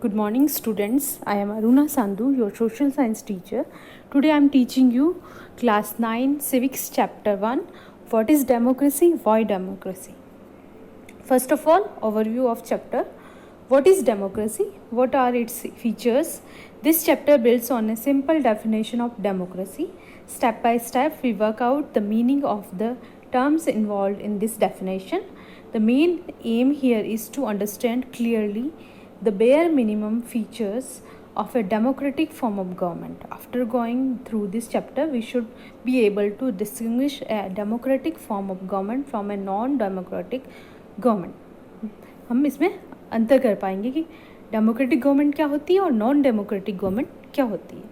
Good morning, students. I am Aruna Sandhu, your social science teacher. Today I am teaching you class 9 civics chapter 1. What is democracy? Why democracy? First of all, overview of chapter. What is democracy? What are its features? This chapter builds on a simple definition of democracy. Step by step, we work out the meaning of the terms involved in this definition. The main aim here is to understand clearly the bare minimum features of a democratic form of government. After going through this chapter, we should be able to distinguish a democratic form of government from a non-democratic government. हम इसमें अंतर कर पाएंगे कि democratic government क्या होती है और नॉन डेमोक्रेटिक गवर्नमेंट क्या होती है.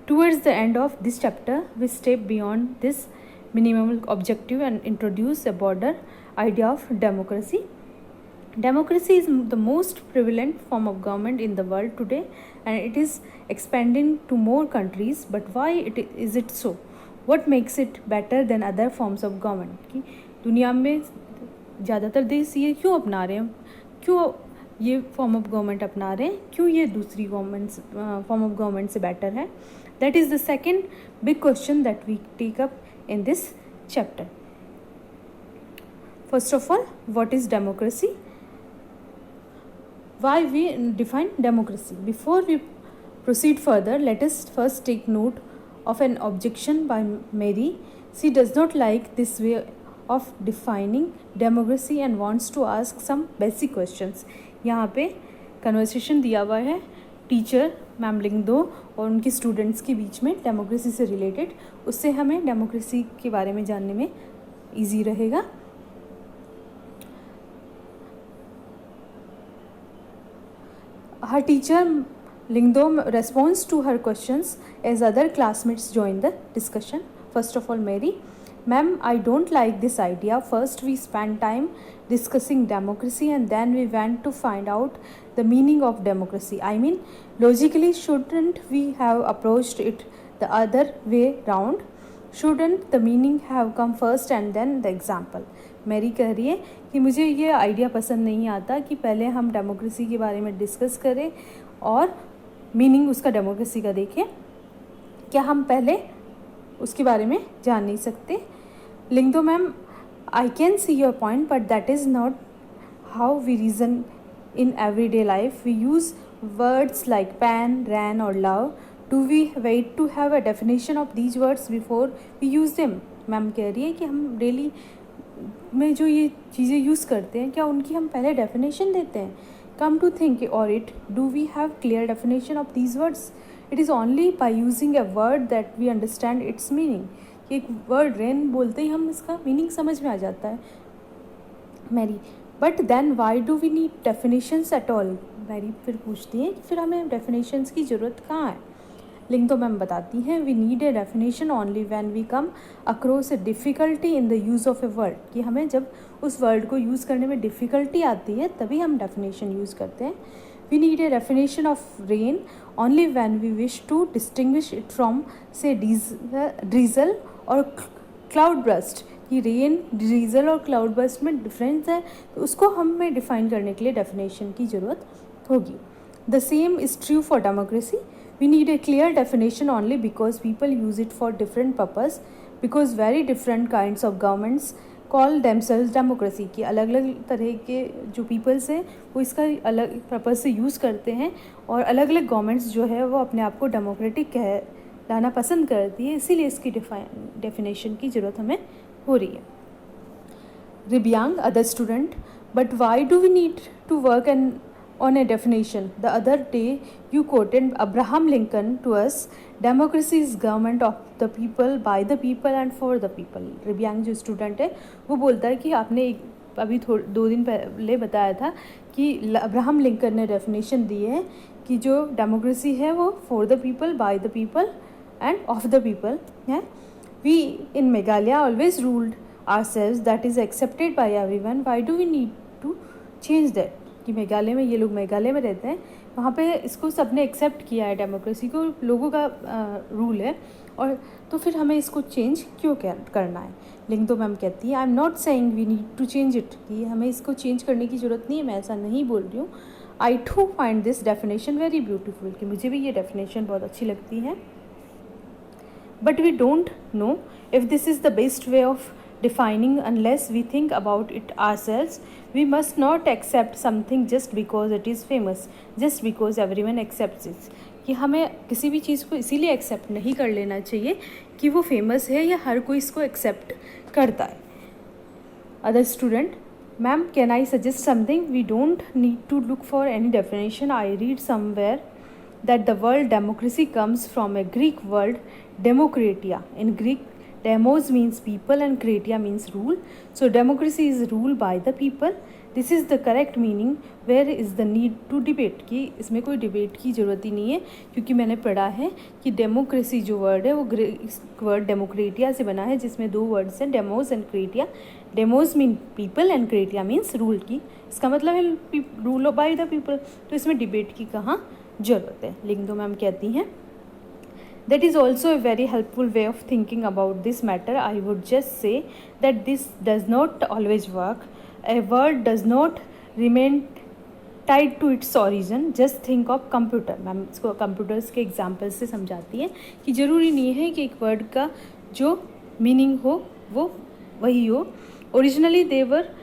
Towards the end of this chapter we step beyond this minimum objective and introduce a broader idea of democracy. Democracy is the most prevalent form of government in the world today and it is expanding to more countries. But why is it so? What makes it better than other forms of government? कि दुनिया में ज़्यादातर देश ये क्यों अपना रहे हैं, क्यों ये फॉर्म ऑफ गवर्नमेंट अपना रहे हैं, क्यों ये दूसरी गवर्नमेंट्स फॉर्म ऑफ गवर्नमेंट से बेटर है. That is the second big question that we take up in this chapter. First of all, what is democracy? Why we define democracy? Before we proceed further, let us first take note of an objection by Mary. She does not like this way of defining democracy and wants to ask some basic questions. यहाँ पे conversation दिया हुआ है teacher ma'am Lyngdoh और उनके students के बीच में democracy से रिलेटेड. उससे हमें डेमोक्रेसी के बारे में जानने में ईजी रहेगा. Her teacher Lingdo responds to her questions as other classmates join the discussion. First of all, Mary, ma'am, I don't like this idea. First we spent time discussing democracy and then we went to find out the meaning of democracy. I mean, logically, shouldn't we have approached it the other way round? Shouldn't the meaning have come first and then the example? मेरी कह रही है कि मुझे ये idea पसंद नहीं आता कि पहले हम डेमोक्रेसी के बारे में डिस्कस करें और मीनिंग उसका डेमोक्रेसी का देखें. क्या हम पहले उसके बारे में जान नहीं सकते? Lyngdoh ma'am, I can see your point but that is not how we reason in everyday life. We use words like pain, rain और love. Do we wait to have a definition of these words before we use them? Ma'am कह रही है कि हम daily में जो ये चीज़ें यूज़ करते हैं, क्या उनकी हम पहले डेफिनेशन देते हैं? Come to think of it, do we have clear definition of these words? It is only by using a word that we understand its meaning. एक वर्ड रेन बोलते ही हम इसका मीनिंग समझ में आ जाता है. Mary, but then why do we need definitions at all? Mary फिर पूछती है कि फिर हमें डेफिनेशंस की ज़रूरत कहाँ है? लिंगदो मैम बताती हैं, we need a definition only when we come across a difficulty in the use of a word. कि हमें जब उस वर्ड को यूज़ करने में डिफ़िकल्टी आती है तभी हम डेफिनेशन यूज़ करते हैं. We need a definition of rain only when we wish to distinguish it from say drizzle और क्लाउड बर्स्ट. कि रेन, ड्रीजल और क्लाउड बर्स्ट में डिफरेंस है तो उसको हमें डिफ़ाइन करने के लिए डेफिनेशन की ज़रूरत होगी. The same is true for democracy. We need a clear definition only because people use it for different purpose, because very different kinds of governments call themselves democracy. कि अलग अलग तरह के जो peoples हैं वो इसका अलग पर्पज़ से यूज़ करते हैं और अलग अलग गवर्नमेंट्स जो है वो अपने आप को डेमोक्रेटिक कहलाना पसंद करती है, इसीलिए इसकी डेफिनेशन की ज़रूरत हमें हो रही है. Ribiang, other student, but why do we need to work and on a definition? The other day you quoted Abraham Lincoln to us, democracy is government of the people, by the people and for the people. रिबियांग जो student है वो बोलता है कि आपने अभी 2 दिन पहले बताया था कि अब्राहम लिंकन ने डेफिनेशन दी है कि जो डेमोक्रेसी है वो for the people, by the people and of the people है. We in Meghalaya always ruled ourselves, that is accepted by everyone. Why do we need to change that? कि मेघालय में, ये लोग मेघालय में रहते हैं, वहाँ पे इसको सबने एक्सेप्ट किया है, डेमोक्रेसी को लोगों का रूल है, और तो फिर हमें इसको चेंज क्यों करना है? लिंगदो मैम कहती है, I am not saying we need to change it, कि हमें इसको चेंज करने की ज़रूरत नहीं है, मैं ऐसा नहीं बोल रही हूँ. I to find this definition very beautiful, कि मुझे भी ये डेफिनेशन बहुत अच्छी लगती है. But we don't know if this is the best way of defining unless we think about it ourselves. We must not accept something just because it is famous, just because everyone accepts it. कि हमें किसी भी चीज़ को इसीलिए accept नहीं कर लेना चाहिए कि वो फेमस है या हर कोई इसको एक्सेप्ट करता है. Other student, ma'am can I suggest something? We don't need to look for any definition. I read somewhere that the word democracy comes from a Greek word demokratia. In Greek, demos means people and kratia means rule. So democracy is rule by the people. This is the correct meaning. Where is the need to debate? कि इसमें कोई debate की ज़रूरत ही नहीं है, क्योंकि मैंने पढ़ा है कि डेमोक्रेसी जो वर्ड है वो वर्ड डेमोक्रेटिया से बना है, जिसमें दो वर्ड्स हैं, demos and kratia. Demos mean people and kratia means rule की. इसका मतलब है रूल बाय द पीपल. तो इसमें डिबेट की कहाँ ज़रूरत है. लिख दो. मैम कहती हैं, that is also a very helpful way of thinking about this matter. I would just say that this does not always work. A word does not remain tied to its origin. Just think of computer. Ma'am इसको computers के example से समझाती है कि ज़रूरी नहीं है कि एक वर्ड का जो मीनिंग हो वो वही हो. Originally they were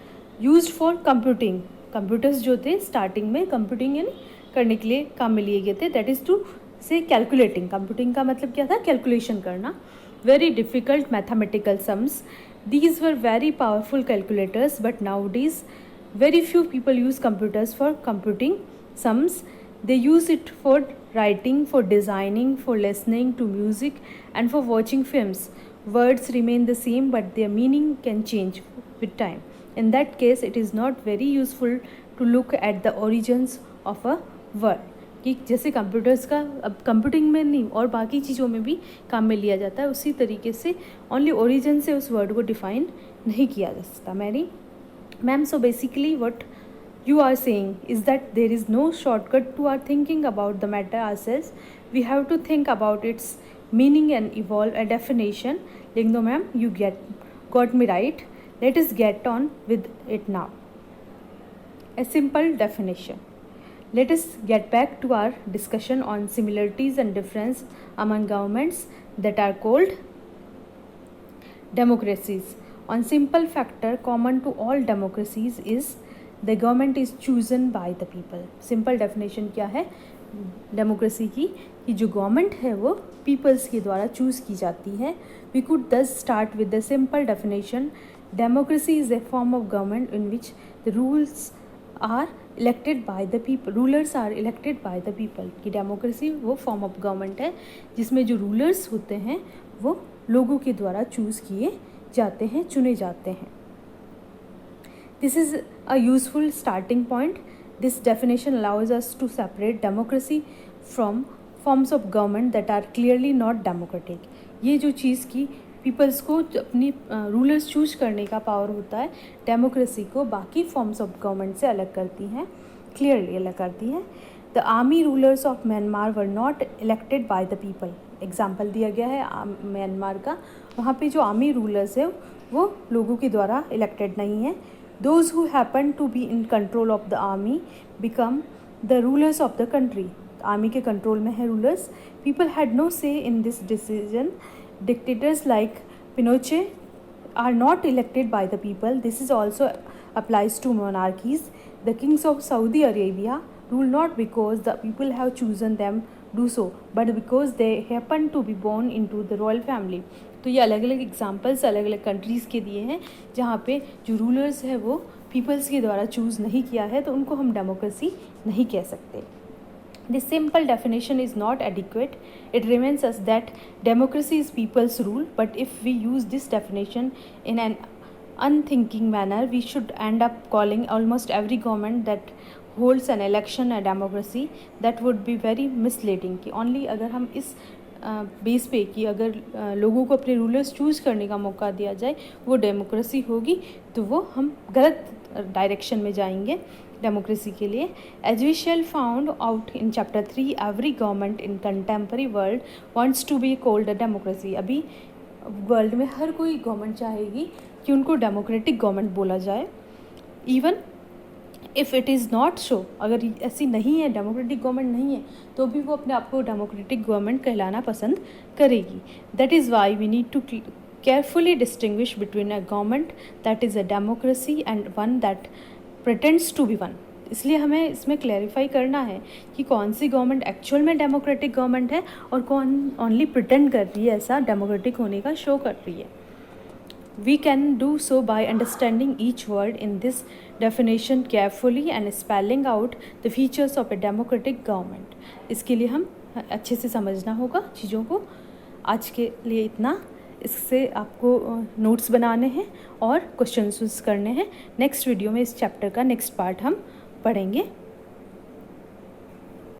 used for computing. Computers जो थे स्टार्टिंग में कंप्यूटिंग करने के लिए काम में लिए गए थे. दैट इज़ टू से कैलकुलेटिंग. कंप्यूटिंग का मतलब क्या था? कैलकुलेशन करना. Very difficult mathematical sums. These were very powerful calculators, but now days very few people use computers for computing sums. They use it for writing, for designing, for listening to music and for watching films. Words remain the same but their meaning can change with time. In that case, it is not very useful to look at the origins of a word. कि जैसे computers का अब computing में नहीं और बाकी चीज़ों में भी काम में लिया जाता है, उसी तरीके से ओनली ओरिजिन से उस वर्ड को डिफाइन नहीं किया जा सकता. Ma'am so basically what you are saying is that there is no shortcut to our thinking about the matter ourselves. We have to think about its meaning and evolve a definition. लिख दो ma'am. You got me right. Let us get on with it now. A simple definition. Let us get back to our discussion on similarities and difference among governments that are called democracies. On simple factor common to all democracies is the government is chosen by the people. Simple definition क्या है democracy की? कि जो government है वो peoples के द्वारा choose की जाती है. We could thus start with the simple definition. Democracy is a form of government in which the rules are elected by the people. Rulers are elected by the people. कि democracy वो form of government है जिसमें जो rulers होते हैं वो लोगों के द्वारा चूज़ किए जाते हैं, चुने जाते हैं. This is a useful starting point. This definition allows us to separate democracy from forms of government that are clearly not democratic. ये जो चीज़ की पीपल्स को अपनी रूलर्स चूज करने का पावर होता है, डेमोक्रेसी को बाकी फॉर्म्स ऑफ गवर्नमेंट से अलग करती हैं, क्लियरली अलग करती हैं. The army rulers of Myanmar were not elected by the people. Example दिया गया है म्यांमार का. वहाँ पे जो आर्मी रूलर्स है वो लोगों के द्वारा इलेक्टेड नहीं है. Those who happen to be in control of the army become the rulers of the country. Army के कंट्रोल में है rulers. People had no say in this decision. Dictators like Pinochet are not elected by the people. This is also applies to monarchies. The kings of Saudi Arabia rule not because the people have chosen them do so, but because they happen to be born into the royal family. तो ये अलग अलग examples अलग अलग countries के दिए हैं जहाँ पे जो रूलर्स है वो पीपल्स के द्वारा चूज़ नहीं किया है, तो उनको हम डेमोक्रेसी नहीं कह सकते. This simple definition is not adequate. It reminds us that democracy is people's rule, but if we use this definition in an unthinking manner, we should end up calling almost every government that holds an election a democracy. That would be very misleading. कि only अगर हम इस base पे कि अगर लोगों को अपने रूलर्स चूज़ करने का मौका दिया जाए वो डेमोक्रेसी होगी, तो वो हम गलत डायरेक्शन में जाएंगे डेमोक्रेसी के लिए. As we shall found out in chapter 3, every government in contemporary world wants to be called a democracy. अभी वर्ल्ड में हर कोई गवर्नमेंट चाहेगी कि उनको डेमोक्रेटिक गवर्नमेंट बोला जाए. Even if it is not show, अगर ऐसी नहीं है, डेमोक्रेटिक गवर्नमेंट नहीं है, तो भी वो अपने आप को डेमोक्रेटिक गवर्नमेंट कहलाना पसंद करेगी. That is why we need to carefully distinguish between a government that is a democracy and one that pretends to be one. इसलिए हमें इसमें क्लैरिफाई करना है कि कौन सी गवर्नमेंट एक्चुअल में डेमोक्रेटिक गवर्नमेंट है और कौन ओनली प्रिटेंड कर रही है, ऐसा डेमोक्रेटिक होने का शो कर रही है. We can do so by understanding each word in this definition carefully and spelling out the features of a democratic government. इसके लिए हम अच्छे से समझना होगा चीज़ों को. आज के लिए इतना. इससे आपको नोट्स बनाने हैं और क्वेश्चंस करने हैं. नेक्स्ट वीडियो में इस चैप्टर का नेक्स्ट पार्ट हम पढ़ेंगे.